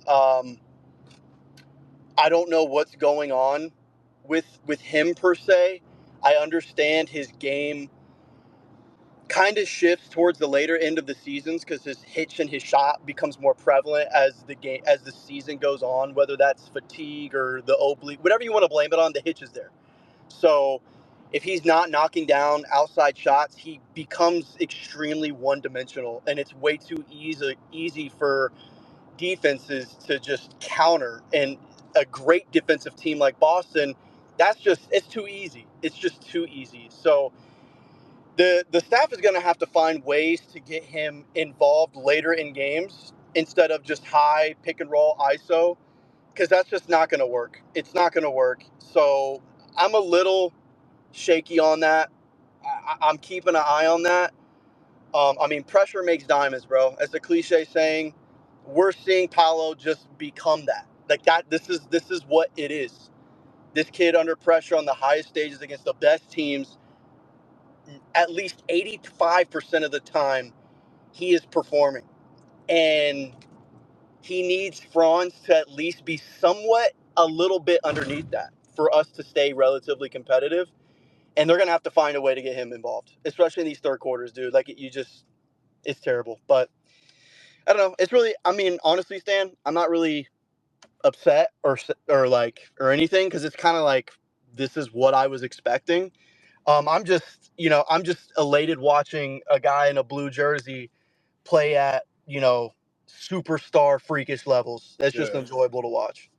Um, I don't know what's going on with him per se. I understand his game kind of shifts towards the later end of the seasons because his hitch and his shot becomes more prevalent as the season goes on, whether that's fatigue or the oblique, whatever you want to blame it on, the hitch is there. So if he's not knocking down outside shots, he becomes extremely one-dimensional, and it's way too easy for defenses to just counter. And a great defensive team like Boston, it's too easy. It's just too easy. So the staff is going to have to find ways to get him involved later in games instead of just high pick and roll ISO, because that's just not going to work. It's not going to work. So I'm a little shaky on that. I'm keeping an eye on that. I mean, pressure makes diamonds, bro. As the cliche saying, we're seeing Paolo just become that. Like that. This is what it is. This kid under pressure on the highest stages against the best teams, at least 85% of the time, he is performing, and he needs Franz to at least be somewhat a little bit underneath that for us to stay relatively competitive. And they're gonna have to find a way to get him involved, especially in these third quarters, dude. Like it's terrible. But I don't know. It's really, I mean, honestly, Stan, I'm not really upset or anything because it's kind of like this is what I was expecting. I'm just elated watching a guy in a blue jersey play at superstar freakish levels. It's just Yeah. enjoyable to watch.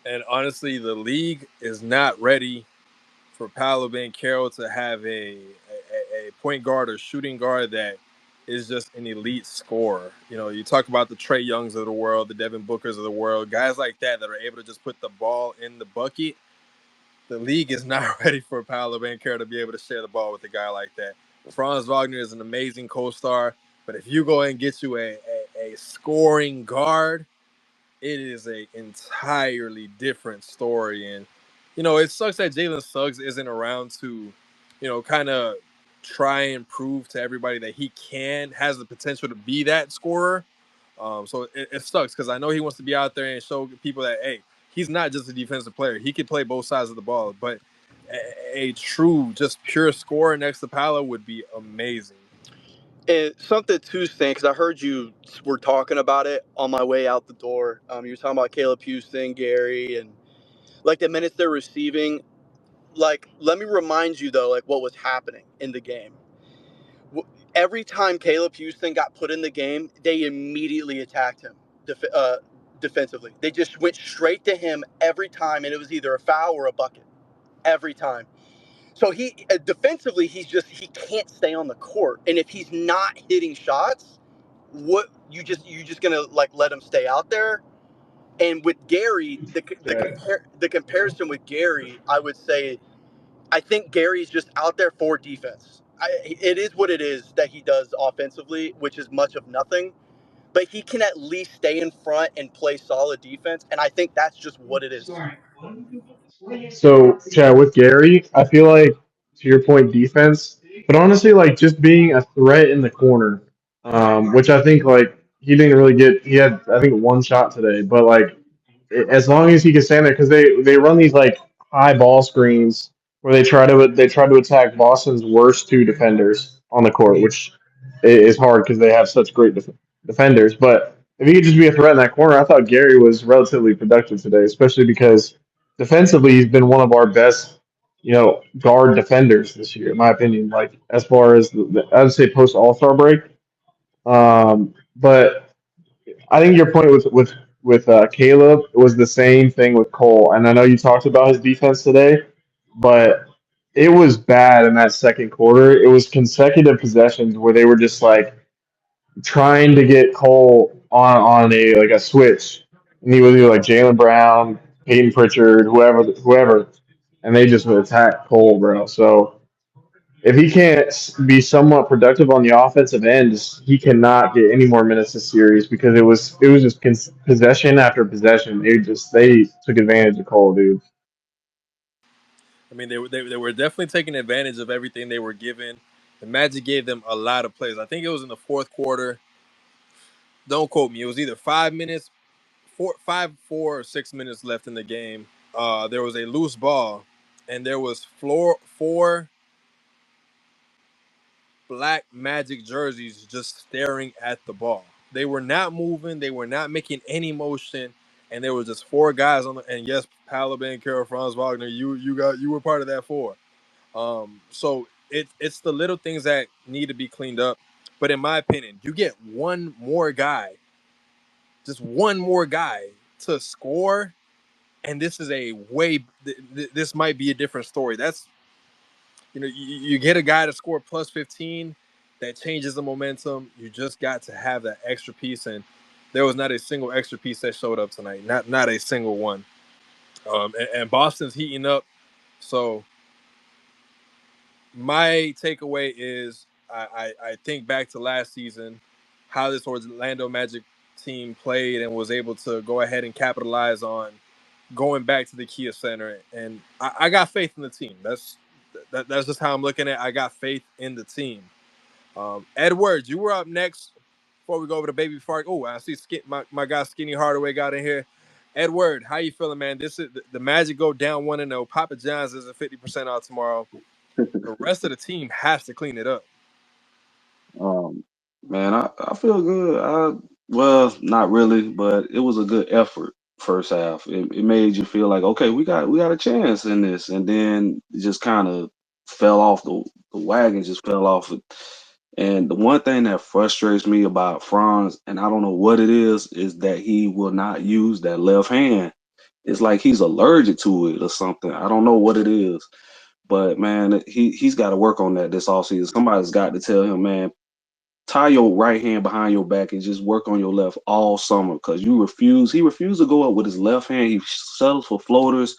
And honestly, the league is not ready for Paolo Banchero to have a point guard or shooting guard that is just an elite scorer. You know, you talk about the Trey Youngs of the world, the Devin Bookers of the world, guys like that are able to just put the ball in the bucket. The league is not ready for Paolo Banchero to be able to share the ball with a guy like that. Franz Wagner is an amazing co-star, but if you go and get you a scoring guard, it is a entirely different story. And it sucks that Jalen Suggs isn't around to kind of try and prove to everybody that he has the potential to be that scorer. So it sucks because I know he wants to be out there and show people that, hey, he's not just a defensive player. He can play both sides of the ball. But a true, just pure scorer next to Paolo would be amazing. And something too, Stan, because I heard you were talking about it on my way out the door. You were talking about Caleb Houston, Gary, and like the minutes they're receiving. Like, let me remind you though, like what was happening in the game. Every time Caleb Houston got put in the game, they immediately attacked him defensively. They just went straight to him every time, and it was either a foul or a bucket every time. So he defensively, he can't stay on the court, and if he's not hitting shots, you just gonna like let him stay out there. And with Gary, the comparison with Gary, I would say I think Gary's just out there for defense. It is what it is that he does offensively, which is much of nothing. But he can at least stay in front and play solid defense, and I think that's just what it is. So, Chad, with Gary, I feel like, to your point, defense, but honestly, like just being a threat in the corner, which I think like he didn't really get. He had, I think, one shot today, but like as long as he can stand there, because they run these like high ball screens where they try to attack Boston's worst two defenders on the court, which is hard because they have such great defenders. But if he could just be a threat in that corner, I thought Gary was relatively productive today, especially because defensively he's been one of our best, guard defenders this year, in my opinion. Like as far as I would say post All-Star break. But I think your point with Caleb was the same thing with Cole, and I know you talked about his defense today, but it was bad in that second quarter. It was consecutive possessions where they were just like trying to get Cole on a switch, and he was either like Jalen Brown, Peyton Pritchard, whoever, and they just would attack Cole, bro. So if he can't be somewhat productive on the offensive end, he cannot get any more minutes this series because it was just possession after possession. They took advantage of Cole, dude. I mean, they were definitely taking advantage of everything they were given. The Magic gave them a lot of plays. I think it was in the fourth quarter. Don't quote me. It was either 5 minutes, 4 or 6 minutes left in the game. There was a loose ball, and there was four black Magic jerseys just staring at the ball. They were not moving. They were not making any motion, and there were just four guys on the. And yes, Paluban, Carol, Franz Wagner, you were part of that four. So it's the little things that need to be cleaned up. But in my opinion, you get one more guy, just one more guy to score, and this is a way. This might be a different story. That's you get a guy to score plus 15, that changes the momentum. You just got to have that extra piece, and there was not a single extra piece that showed up tonight. Not a single one. And Boston's heating up, so my takeaway is I think back to last season, how this Orlando Magic team played and was able to go ahead and capitalize on going back to the Kia Center, and I got faith in the team. That's just how I'm looking at it. I got faith in the team. Edwards, you were up next before we go over to Baby Fark. Oh, I see my guy Skinny Hardaway got in here. Edward, how you feeling, man? This is the Magic go down 1-0. Papa John's is a 50% out tomorrow. The rest of the team has to clean it up. Um, Man, I feel good. Well, not really, but it was a good effort first half. It made you feel like, okay, we got a chance in this, and then it just kind of fell off the wagon, just fell off. And the one thing that frustrates me about Franz, and I don't know what it is that he will not use that left hand. It's like he's allergic to it or something. I don't know what it is. But man, he's got to work on that this offseason. Somebody's got to tell him, man, tie your right hand behind your back and just work on your left all summer because he refused to go up with his left hand. He settles for floaters.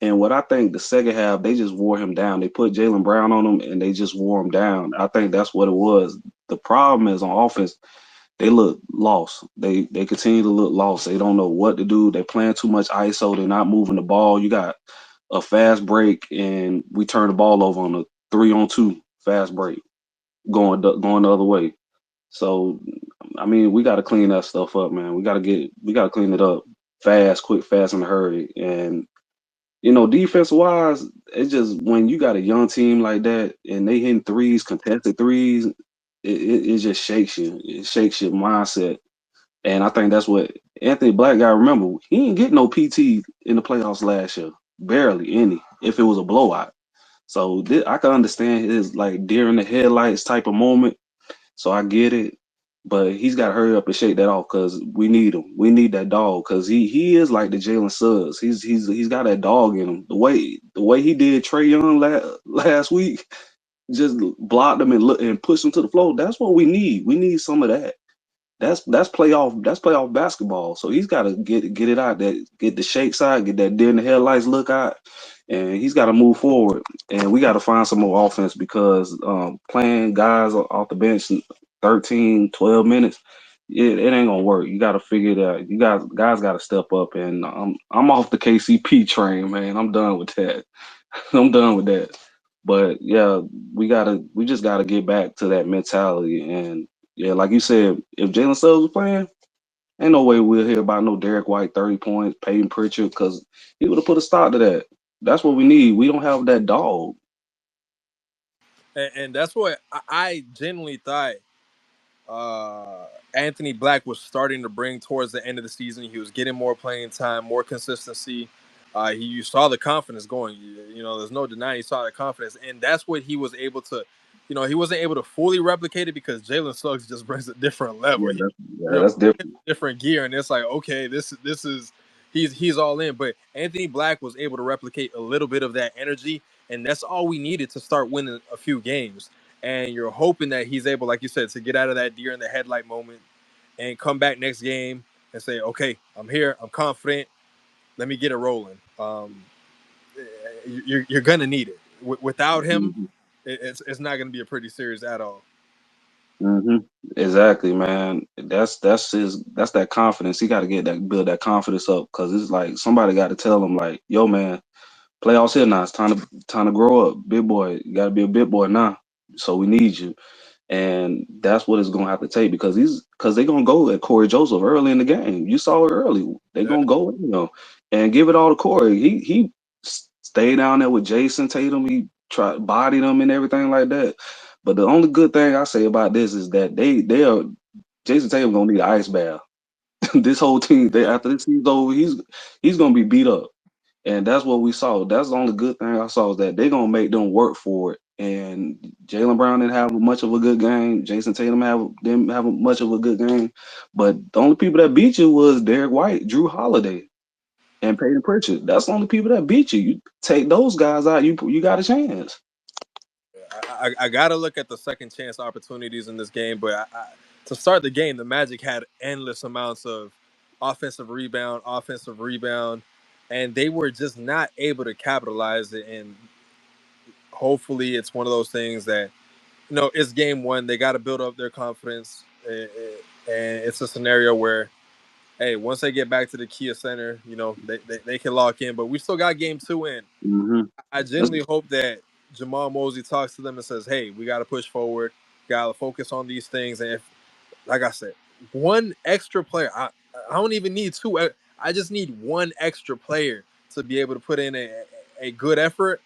And what I think the second half, they just wore him down. They put Jalen Brown on him and they just wore him down. I think that's what it was. The problem is on offense, they look lost. They continue to look lost. They don't know what to do. They're playing too much ISO. They're not moving the ball. You got a fast break and we turn the ball over on a 3-on-2 fast break going the other way. So, I mean, we got to clean that stuff up, man. We got to clean it up fast, quick, fast, in a hurry. And defense wise, it's just when you got a young team like that and they hitting threes, contested threes, it just shakes you. It shakes your mindset. And I think that's what Anthony Black got. Remember, he didn't get no PT in the playoffs last year, barely any. If it was a blowout, so I can understand his like deer in the headlights type of moment, so I get it, but he's got to hurry up and shake that off because we need him. We need that dog because he is like the Jalen Suggs. He's got that dog in him. The way he did Trey Young last week, just blocked him and pushed him to the floor. That's what we need. We need some of that. That's playoff basketball. So he's got to get it out, that get the shake side, get that deer in the headlights look out, and he's got to move forward. And we got to find some more offense because playing guys off the bench 13, 12 minutes, it ain't gonna work. You got to figure it out. You guys got to step up. And I'm off the KCP train, man. I'm done with that. I'm done with that. But yeah, we just gotta get back to that mentality. And yeah, like you said, if Jalen Suggs was playing, ain't no way we'll hear about no Derek White 30 points, Peyton Pritchard, because he would have put a stop to that. That's what we need. We don't have that dog. And that's what I genuinely thought Anthony Black was starting to bring towards the end of the season. He was getting more playing time, more consistency. You saw the confidence going. There's no denying you saw the confidence, and that's what he was able to. He wasn't able to fully replicate it because Jalen Suggs just brings a different level. Yeah, He, that's different. different gear, and it's like, okay, this is he's all in. But Anthony Black was able to replicate a little bit of that energy, and that's all we needed to start winning a few games. And you're hoping that he's able, like you said, to get out of that deer in the headlight moment and come back next game and say, okay, I'm here, I'm confident, let me get it rolling. You're gonna need it. Without him, Hmm. it's not gonna be a pretty series at all. Hmm. Exactly, man. That's that confidence. He got to build that confidence up because it's like somebody got to tell him like, yo, man, playoffs here now. It's time to grow up, big boy. You got to be a big boy now. So we need you. And that's what it's gonna have to take because they're gonna go at Corey Joseph early in the game. You saw it early. They're Yeah. gonna go, and give it all to Corey. He stayed down there with Jason Tatum. He tried bodied him and everything like that. But the only good thing I say about this is that they are Jason Tatum gonna need an ice bath. This whole team, after this season's over, he's gonna be beat up. And that's what we saw. That's the only good thing I saw is that they're gonna make them work for it. And Jalen Brown didn't have much of a good game. Jason Tatum didn't have much of a good game. But the only people that beat you was Derek White, Drew Holiday, and Peyton Pritchard. That's the only people that beat you. You take those guys out, you got a chance. I got to look at the second chance opportunities in this game, but to start the game, the Magic had endless amounts of offensive rebound, and they were just not able to capitalize it. And hopefully, it's one of those things that it's game one. They got to build up their confidence, and it's a scenario where, hey, once they get back to the Kia Center, they can lock in. But we still got game two in. Hmm I That's genuinely hope that Jamal Mosley talks to them and says, "Hey, we got to push forward. Got to focus on these things." And if, like I said, one extra player, I don't even need two. I just need one extra player to be able to put in a good effort.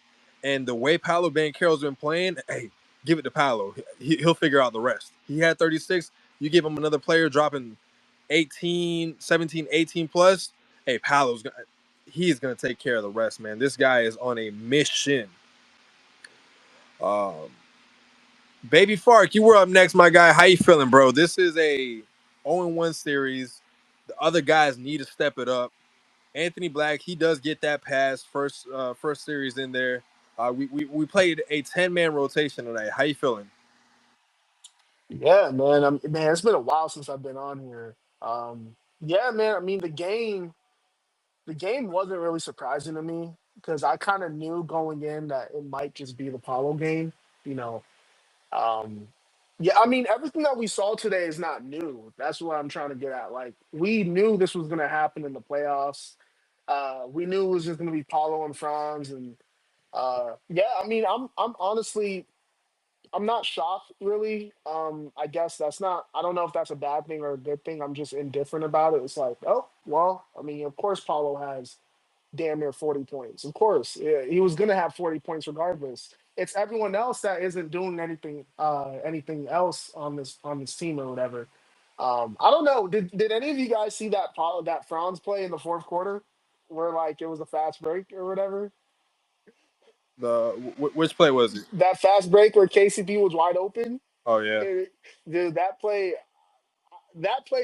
And the way Paolo Banchero's been playing, hey, give it to Paolo. He'll figure out the rest. He had 36. You give him another player dropping 18, 17, 18 plus. Hey, he's gonna take care of the rest, man. This guy is on a mission. Um, Baby Fark, you were up next, my guy. How you feeling, bro? This is a 0-1 series. The other guys need to step it up. Anthony Black, he does get that pass first series in there. We played a 10-man rotation tonight. How you feeling? Yeah, man. Man, it's been a while since I've been on here. Yeah, man. I mean, the game wasn't really surprising to me because I kind of knew going in that it might just be the Apollo game. You know, um, yeah. I mean, everything that we saw today is not new. That's what I'm trying to get at. Like, we knew this was going to happen in the playoffs. We knew it was just going to be Paulo and Franz, and yeah. I mean, I'm honestly I'm not shocked really. I guess that's not I don't know if that's a bad thing or a good thing. I'm just indifferent about it. It's like, oh, well, I mean, of course Paulo has damn near 40 points. Of course. Yeah, he was gonna have 40 points regardless. It's everyone else that isn't doing anything else on this team or whatever. I don't know. Did any of you guys see that Franz play in the fourth quarter where like it was a fast break or whatever? Which play was it? That fast break where KCP was wide open. Oh yeah. It, dude, that play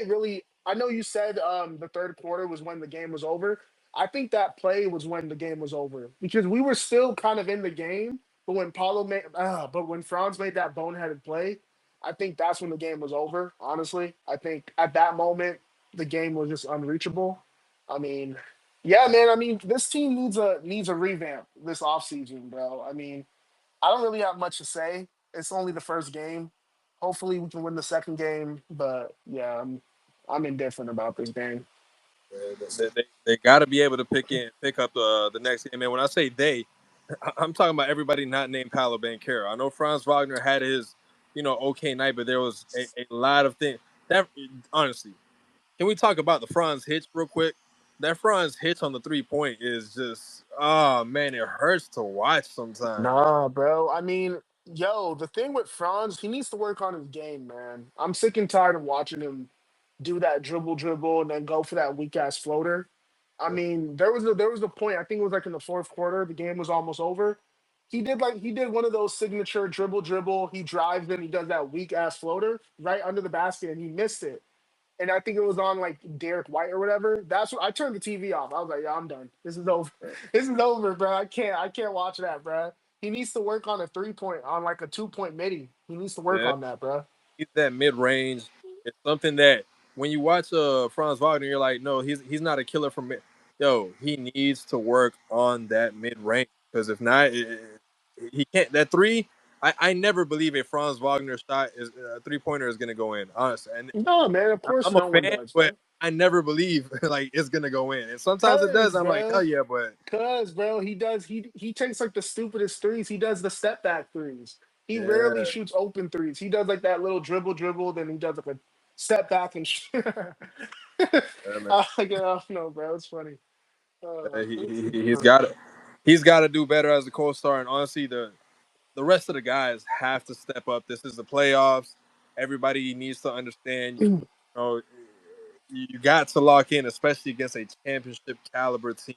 really. I know you said the third quarter was when the game was over. I think that play was when the game was over because we were still kind of in the game. But when Franz made that boneheaded play, I think that's when the game was over. Honestly, I think at that moment the game was just unreachable. I mean, yeah, man. I mean, this team needs a revamp this offseason, bro. I mean, I don't really have much to say. It's only the first game. Hopefully, we can win the second game. But yeah, I'm indifferent about this game. They got to be able to pick up the next game. And when I say they, I'm talking about everybody not named Paolo Banchero. I know Franz Wagner had his, okay night, but there was a lot of things that honestly. Can we talk about the Franz hitch real quick? That Franz hitch on the 3 point is just, oh man, it hurts to watch sometimes. Nah, bro. I mean, yo, the thing with Franz, he needs to work on his game, man. I'm sick and tired of watching him do that dribble and then go for that weak ass floater. I mean, there was a point. I think it was like in the fourth quarter. The game was almost over. He did one of those signature dribble. He drives in. He does that weak ass floater right under the basket, and he missed it. And I think it was on like Derek White or whatever. That's what I turned the TV off. I was like, yeah, I'm done. This is over. This is over, bro. I can't watch that, bro. He needs to work on a 3 point, on like a 2 point midi. He needs to work Yeah, on that, bro. he's that mid range. It's something that when you watch Franz Wagner, you're like, no, he's not a killer from mid. Yo, he needs to work on that mid range because if not, he can't. That three, I never believe a Franz Wagner shot is a 3 pointer is gonna go in. Honestly, and No, man. Of course I'm a no one fan, does, but bro. I never believe like it's gonna go in. And sometimes it does. Cause, I'm like, oh bro. yeah, but Cause, bro, he takes like the stupidest threes. He does the step back threes. He rarely Yeah, shoots open threes. He does like that little dribble, then he does like a step back and yeah, man. I don't know, bro. It's funny. Yeah, Uh, he's got to do better as a co-star. And honestly, the rest of the guys have to step up. This is the playoffs. Everybody needs to understand. You know, you got to lock in, especially against a championship caliber team.